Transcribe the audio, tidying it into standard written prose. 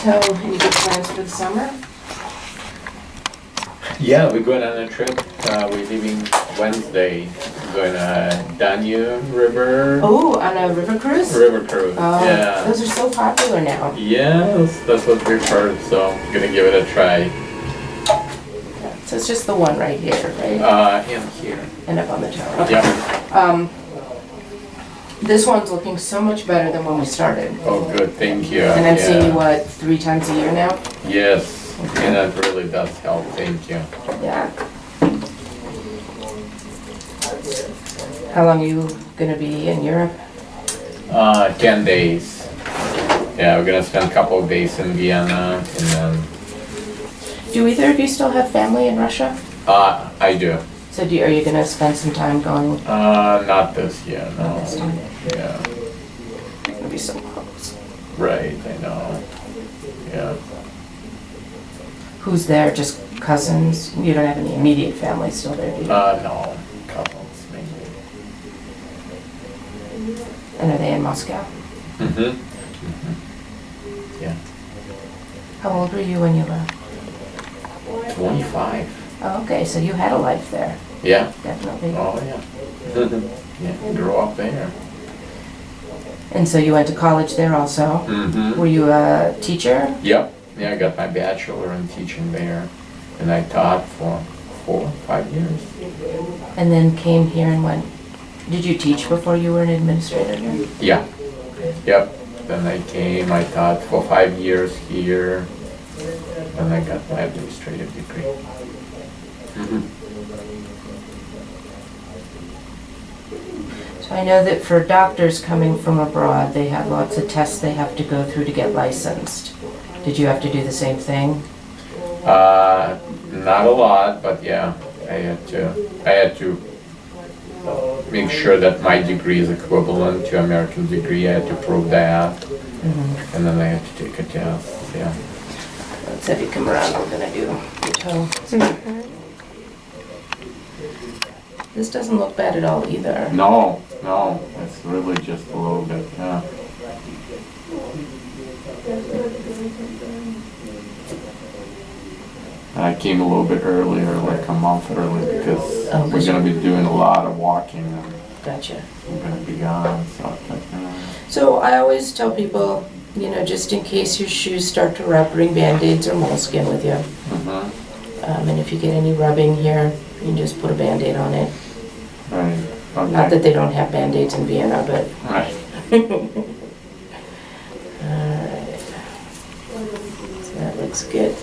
So, any good plans for the summer? Yeah, we're going on a trip. We're leaving Wednesday. We're going to Danube River. Oh, on a river cruise? River cruise. Oh, Yeah. those are so popular now. Yes, that's what we've heard. So I'm gonna give it a try. So it's just the one right here, right? In here. And up on the tower. Okay. Yeah. This one's looking so much better than when we started. Oh, good. Thank you. And I'm Yeah. seeing you, what, 3 times a year now? Yes. And that really does help. Thank you. Yeah. How long are you gonna be in Europe? 10 days. Yeah, we're gonna spend a couple of days in Vienna, and then Do either of you still have family in Russia? I do. So are you gonna spend some time going? Not this year. No. Not this time. Yeah. It's gonna be so close. Right. I know. Yeah. Who's there? Just cousins? You don't have any immediate family still there, do you? No. Couples mainly. And are they in Moscow? Mm-hmm. Yeah. How old were you when you left? 25. Oh, okay, so you had a life there, Yeah. definitely. Oh, yeah. Yeah, grew up there. And so you went to college there also? Mm-hmm. Were you a teacher? Yep. Yeah, I got my bachelor in teaching there, and I taught for 4 or 5 years. And then came here and went, did you teach before you were an administrator here? Yeah. Yep. Then I came, I taught for 5 years here, and I got my administrative degree. Mm-hmm. So I know that for doctors coming from abroad, they have lots of tests they have to go through to get licensed. Did you have to do the same thing? Not a lot, but yeah, I had to make sure that my degree is equivalent to American degree. I had to prove that, Mm-hmm. and then I had to take a test. Yeah. Let's have you come around, we're gonna do your toe. This doesn't look bad at all either. No, it's really just a little bit. Yeah. I came a little bit earlier, like a month early, because Oh, we're gonna be doing a lot of walking and Gotcha. we're gonna be gone. So it's like, So I always tell people, you know, just in case your shoes start to rub, bring Band-Aids or moleskin with you. And if you get any rubbing here, you can just put a Band-Aid on it. Right. Okay. Not that they don't have Band-Aids in Vienna, but. Right. Alright. So that looks good.